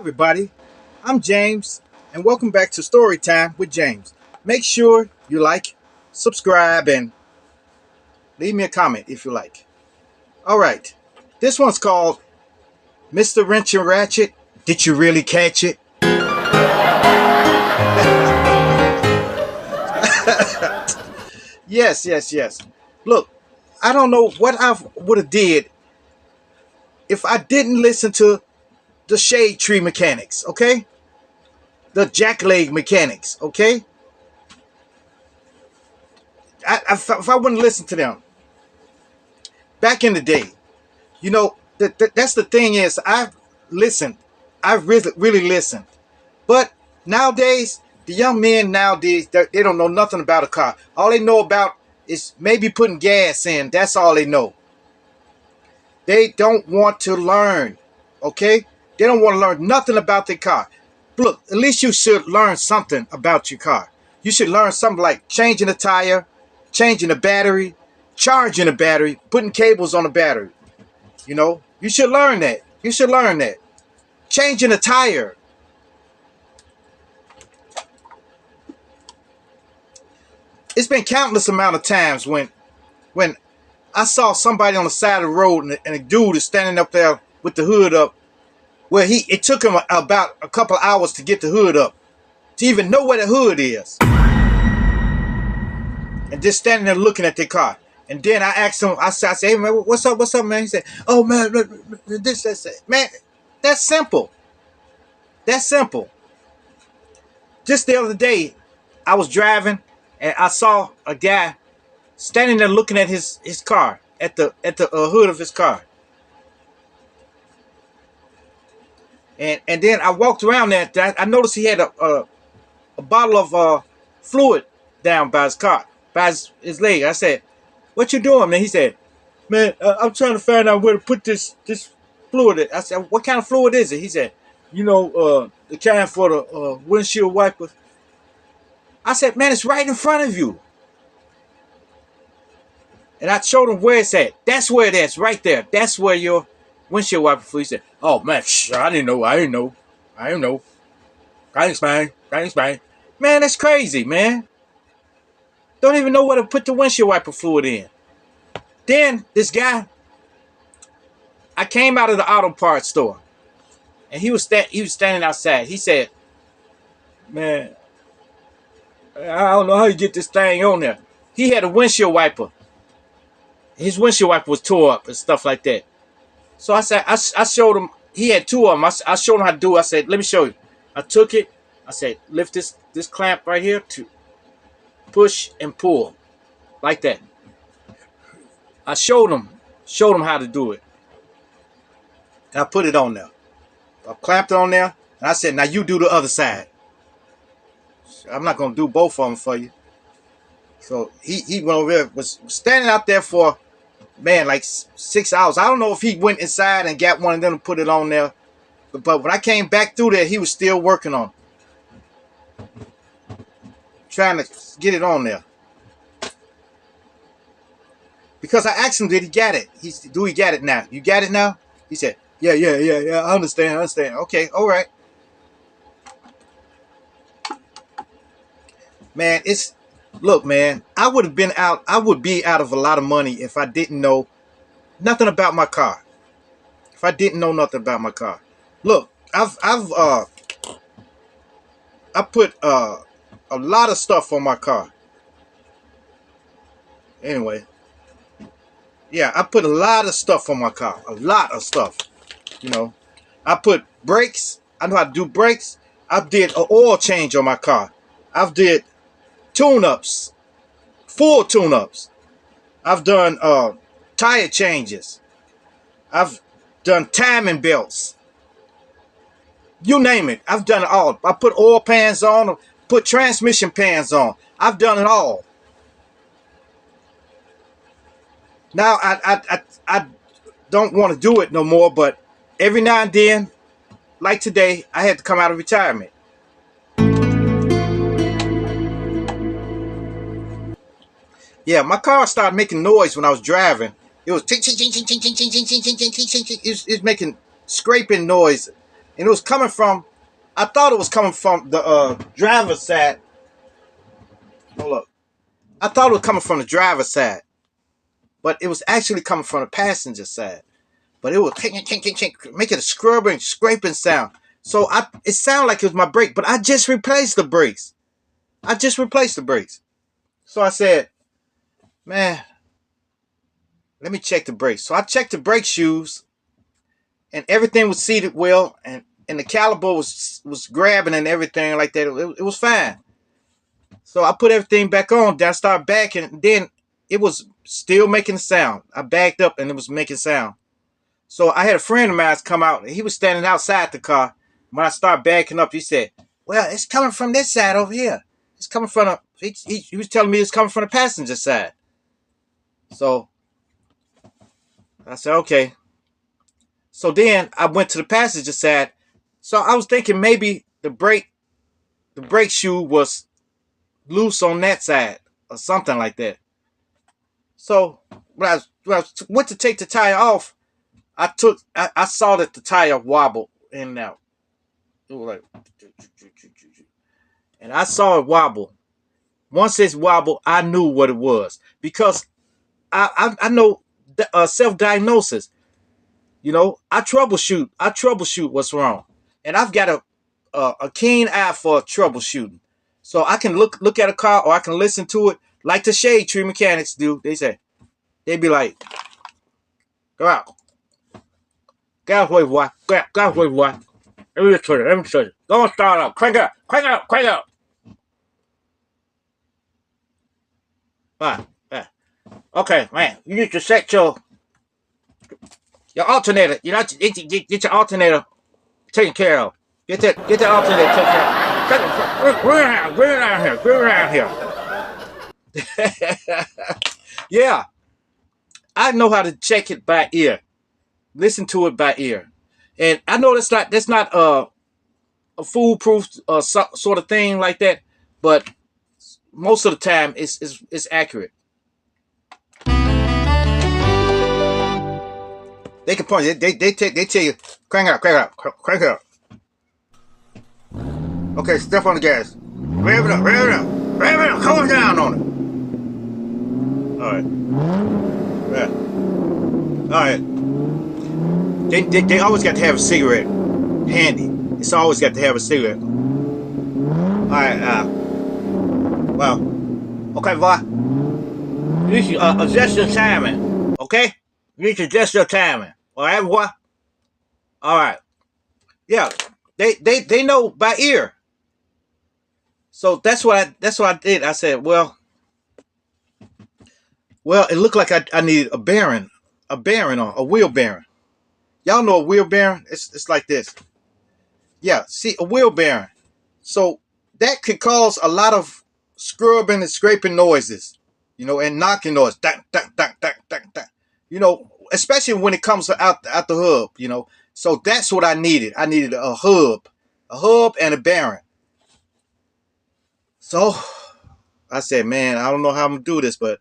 everybody, I'm James, and welcome back to Storytime with James. Make sure you like, subscribe, and leave me a comment if you like. Alright, this one's called Mr. Wrench and Ratchet. Did you really catch it? Yes. Look, I don't know what I would have did if I didn't listen to the shade tree mechanics, okay? The jackleg mechanics, okay? If I wouldn't listen to them back in the day, that's the thing is I've listened, I've really listened, but nowadays the young men nowadays they don't know nothing about a car. All they know about is maybe putting gas in. That's all they know. They don't want to learn, okay? They don't want to learn nothing about their car. Look, at least you should learn something about your car. You should learn something like changing the tire, changing the battery, charging the battery, putting cables on the battery. You should learn that. You should learn that. Changing the tire. It's been countless amount of times when I saw somebody on the side of the road and a dude is standing up there with the hood up. Well, it took him about a couple hours to get the hood up, to even know where the hood is. And just standing there looking at their car. And then I asked him, I said, hey man, what's up, man? He said, oh man, man, that's simple. That's simple. Just the other day, I was driving and I saw a guy standing there looking at his car, at the hood of his car. And then I walked around there. I noticed he had a bottle of fluid down by his car, by his leg. I said, "What you doing, man?" He said, "Man, I'm trying to find out where to put this fluid." I said, "What kind of fluid is it?" He said, the kind for the windshield wipers." I said, "Man, it's right in front of you." And I showed him where it's at. That's where it is, right there. That's where your windshield wiper fluid. He said, "Oh man, I didn't know. Thanks, man. Man, that's crazy, man. Don't even know where to put the windshield wiper fluid in." Then this guy, I came out of the auto parts store, and he was standing outside. He said, "Man, I don't know how you get this thing on there." He had a windshield wiper. His windshield wiper was tore up and stuff like that. So I said, I showed him. He had two of them. I showed him how to do it. I said, "Let me show you." I took it. I said, "Lift this clamp right here to push and pull like that." I showed him how to do it. And I put it on there. I clamped it on there. And I said, "Now you do the other side. I'm not going to do both of them for you." So he went over there, was standing out there for, man, like 6 hours. I don't know if he went inside and got one of them to put it on there. But when I came back through there, he was still working on it, trying to get it on there. Because I asked him, did he get it? Do he get it now? You got it now? He said, yeah, I understand. Okay, all right. Man, look, man, I would be out of a lot of money if I didn't know nothing about my car. If I didn't know nothing about my car. Look, I put a lot of stuff on my car. Anyway, yeah, I put a lot of stuff on my car. A lot of stuff. I put brakes. I know how to do brakes. I did an oil change on my car. I've did tune-ups, full tune-ups. I've done tire changes. I've done timing belts. You name it. I've done it all. I put oil pans on, put transmission pans on. I've done it all. Now I don't want to do it no more, but every now and then, like today, I had to come out of retirement. Yeah, my car started making noise when I was driving. It was ting ting ting ting ting ting ting ting ting ting ting ting ting. It's making scraping noise. and it was coming from. I thought it was coming from the driver's side. Hold up. I thought it was coming from the driver's side, but it was actually coming from the passenger side. But it was making a scrubbing, scraping sound. So it sounded like it was my brake, but I just replaced the brakes. I just replaced the brakes. So I said, man, let me check the brakes. So I checked the brake shoes, and everything was seated well, and the caliper was grabbing and everything like that. It was fine. So I put everything back on. Then I started backing, and then it was still making sound. I backed up, and it was making sound. So I had a friend of mine come out. He was standing outside the car. When I started backing up, he said, well, it's coming from this side over here. It's coming from he was telling me it's coming from the passenger side. So I said, okay. So then I went to the passenger side. So I was thinking maybe the brake shoe was loose on that side or something like that. So when I went to take the tire off, I saw that the tire wobbled in and out. It was like, and I saw it wobble. Once it wobbled, I knew what it was because I know self-diagnosis. You know, I troubleshoot what's wrong, and I've got a keen eye for troubleshooting. So I can look at a car, or I can listen to it like the shade tree mechanics do. They'd be like, go out, get out of the way, boy, get out of the way, boy. Let me show you. Go on, start up, crank up, crank up, crank up. All right. Okay, man, you need to set your alternator. You know, get your alternator taken care of. Get that alternator taken care of. Bring it around here. Yeah, I know how to check it by ear. Listen to it by ear, and I know that's not a foolproof sort of thing like that, but most of the time it's accurate. They can point. They tell you crank it up, crank it up. Okay, step on the gas. Rev it up, rev it up, rev it up. Come down on it. All right. Yeah. All right. They always got to have a cigarette handy. It's always got to have a cigarette. All right. Well. Okay, boy. You need to adjust your timing. Okay. You need to adjust your timing. All right, boy. All right. Yeah. They know by ear. So that's what I did. I said, well, it looked like I needed a bearing on a wheel bearing. Y'all know a wheel bearing? It's like this. Yeah, see, a wheel bearing. So that could cause a lot of scrubbing and scraping noises, you know, and knocking noise. Dang, dang, dang, dang, dang, dang. You know, especially when it comes out the hub, you know. So that's what I needed. I needed a hub and a bearing. So I said, man, I don't know how I'm gonna do this, but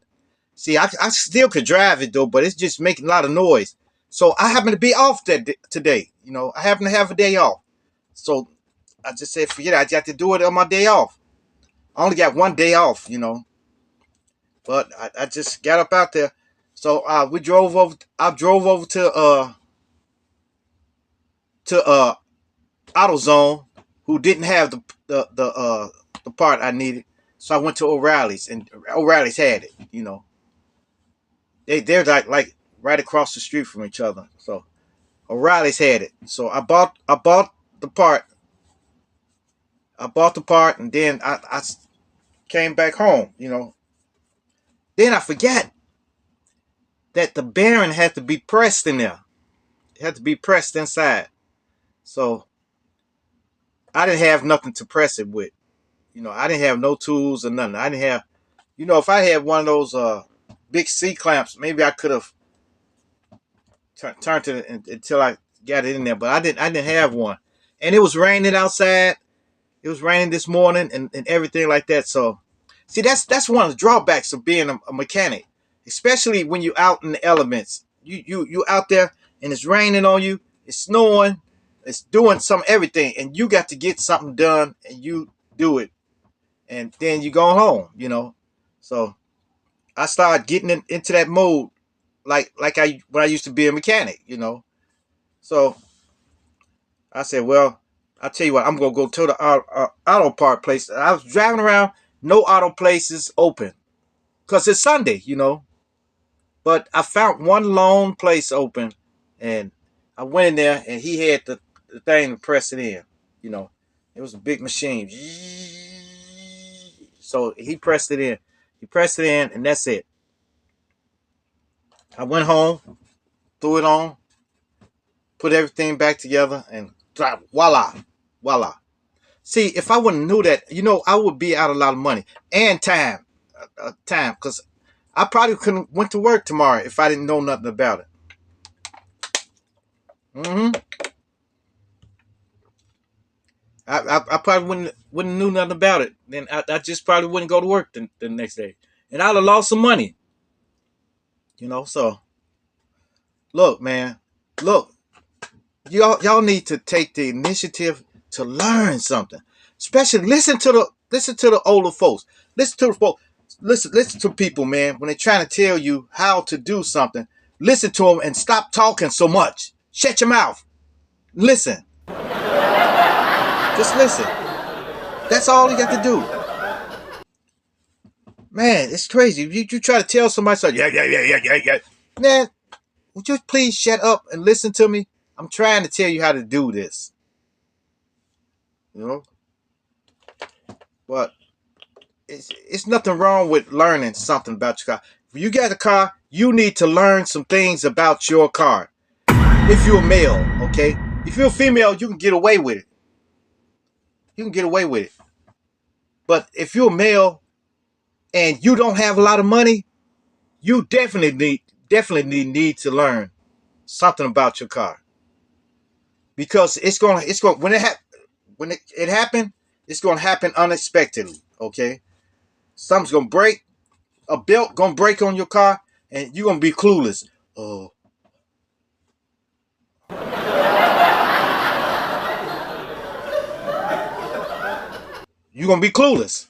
see, I still could drive it though, but it's just making a lot of noise. So I happen to be off today. You know, I happen to have a day off. So I just said, forget it. I got to do it on my day off. I only got one day off, you know. But I just got up out there. So we drove over. I drove over to AutoZone, who didn't have the part I needed. So I went to O'Reilly's, and O'Reilly's had it. You know, they're like right across the street from each other. So O'Reilly's had it. So I bought the part. I bought the part, and then I came back home. You know. Then I forgot that the bearing had to be pressed in there. It had to be pressed inside. So I didn't have nothing to press it with. You know, I didn't have no tools or nothing. I didn't have, you know, if I had one of those big C clamps, maybe I could have turned it until I got it in there. But I didn't have one, and it was raining outside. It was raining this morning and everything like that. So, see, that's one of the drawbacks of being a mechanic, especially when you're out in the elements. You out there and it's raining on you, it's snowing, It's doing some everything, and you got to get something done, and you do it, and then you go home. So I started getting into that mode, like I when I used to be a mechanic. So I said, well, I'll tell you what, I'm gonna go to the auto part place. I was driving around, no auto places open, cause it's Sunday. But I found one lone place open, and I went in there, and he had the thing to press it in. You know, it was a big machine. So he pressed it in. He pressed it in, and that's it. I went home, threw it on, put everything back together, and voila, voila. See, if I wouldn't knew that, I would be out a lot of money and time, because I probably couldn't went to work tomorrow if I didn't know nothing about it. hmm I probably wouldn't knew nothing about it. Then I just probably wouldn't go to work the next day, and I'd have lost some money. So look, man, look, y'all need to take the initiative to learn something. Especially listen to the older folks. Listen to the folks. Listen to people, man. When they're trying to tell you how to do something, listen to them and stop talking so much. Shut your mouth. Listen. Just listen. That's all you got to do. Man, it's crazy. You try to tell somebody something. Yeah. Man, would you please shut up and listen to me? I'm trying to tell you how to do this. You know, but it's nothing wrong with learning something about your car. If you got a car, you need to learn some things about your car. If you're a male, okay? If you're a female, you can get away with it. You can get away with it. But if you're a male and you don't have a lot of money, you definitely need to learn something about your car, because it's going when it happen, it's going to happen unexpectedly. Okay, something's going to break, a belt going to break on your car, and you're going to be clueless. Oh, you're going to be clueless.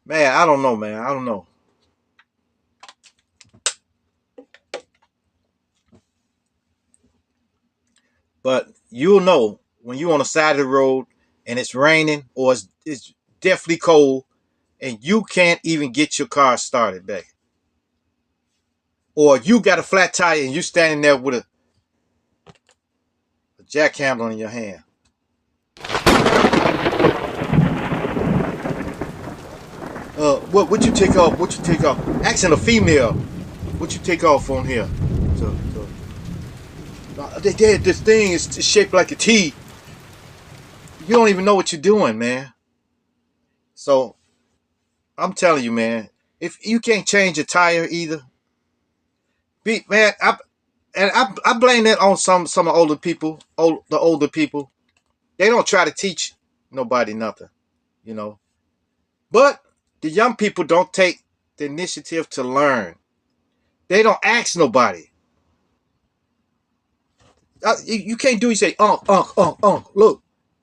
Man, I don't know, man. I don't know. But you'll know when you're on the side of the road and it's raining, or it's definitely cold, and you can't even get your car started back. Or you got a flat tire and you standing there with a jackhammer in your hand. What you take off? What you take off? Asking a female, what you take off on here? This thing is shaped like a T. You don't even know what you're doing, man. So I'm telling you, man, if you can't change a tire either, man, I blame that on some older people, the older people. They don't try to teach nobody nothing, you know. But the young people don't take the initiative to learn. They don't ask nobody. You can't do. You say, look,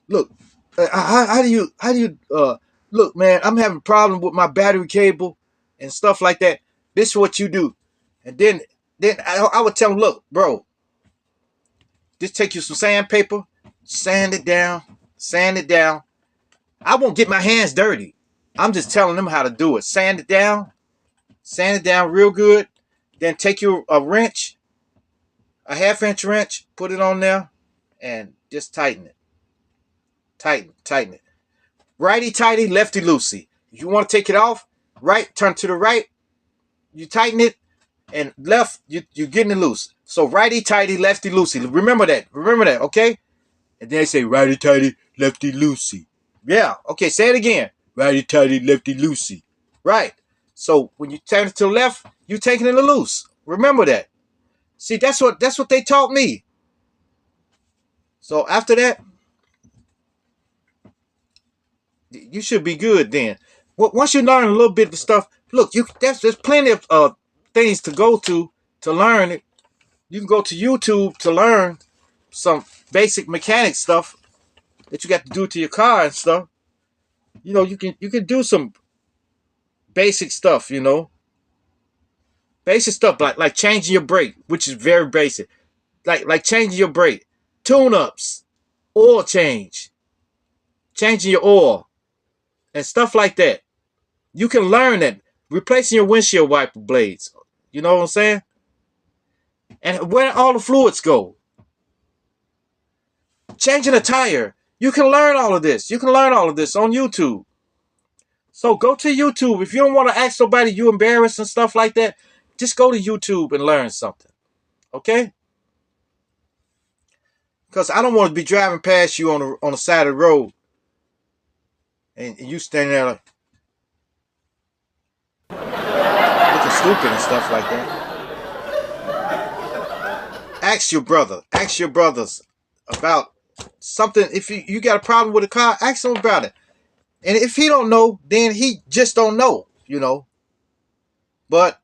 look. How do you look, man? I'm having a problem with my battery cable and stuff like that. This is what you do, and then I would tell them, look, bro, just take you some sandpaper, sand it down, sand it down. I won't get my hands dirty. I'm just telling them how to do it. Sand it down real good. Then take you a wrench, a half-inch wrench, put it on there, and just tighten it. Tighten it. Righty tighty, lefty loosey. If you want to take it off, right, turn to the right, you tighten it, and left, you're getting it loose. So righty tighty, lefty loosey. Remember that. Okay? And then they say righty tighty, lefty loosey. Yeah, okay, say it again. Righty tighty, lefty loosey. Right. So when you turn it to the left, you're taking it loose. Remember that. See, that's what they taught me. So after that, you should be good then. Once you learn a little bit of stuff, look, there's plenty of things to go to learn it. You can go to YouTube to learn some basic mechanic stuff that you got to do to your car and stuff. You can do some basic stuff. Basic stuff like changing your brake, which is very basic. Like changing your brake, tune-ups, oil change, changing your oil, and stuff like that. You can learn that. Replacing your windshield wiper blades. You know what I'm saying? And where all the fluids go. Changing a tire. You can learn all of this. You can learn all of this on YouTube. So go to YouTube. If you don't want to ask somebody you embarrassed and stuff like that, just go to YouTube and learn something. Okay? Because I don't want to be driving past you on the side of the road and you standing there like, looking stupid and stuff like that. Ask your brother. Ask your brothers about something. If you got a problem with a car, ask him about it. And if he don't know, then he just don't know. But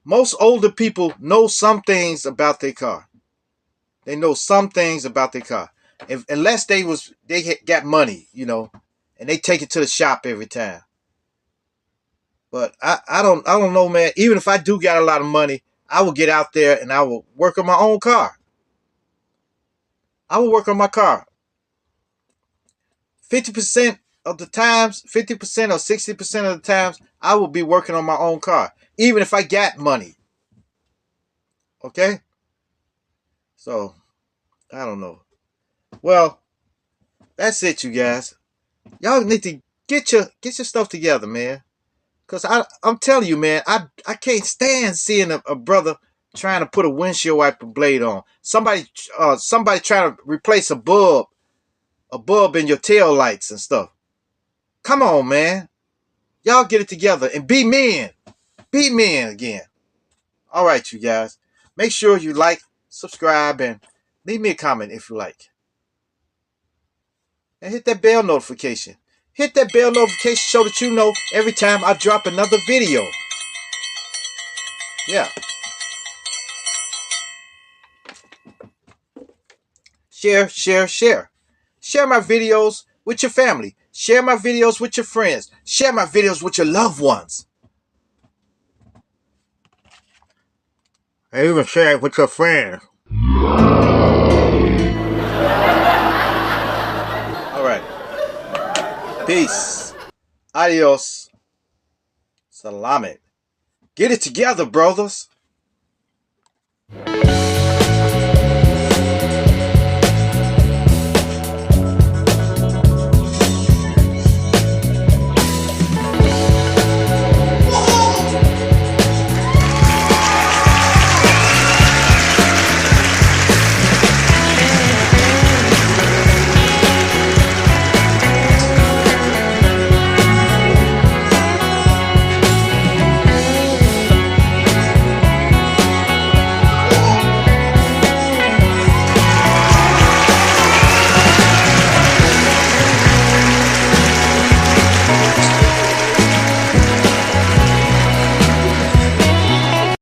most older people know some things about their car. They know some things about their car. Unless they got money, and they take it to the shop every time. But I don't know, man. Even if I do got a lot of money, I will get out there and I will work on my own car. I will work on my car. 50% of the times, 50% or 60% of the times, I will be working on my own car. Even if I got money. Okay? So, I don't know. Well, that's it, you guys. Y'all need to get your stuff together, man. Because I'm telling you, man, I can't stand seeing a brother trying to put a windshield wiper blade on. Somebody trying to replace a bulb in your tail lights and stuff. Come on, man. Y'all get it together and be men. Be men again. All right, you guys. Make sure you like, subscribe, and leave me a comment if you like. And hit that bell notification. Hit that bell notification so that you know every time I drop another video. Yeah. Share, share, share. Share my videos with your family. Share my videos with your friends. Share my videos with your loved ones. And even share it with your friends. All right. Peace. Adios. Salamet. Get it together, brothers.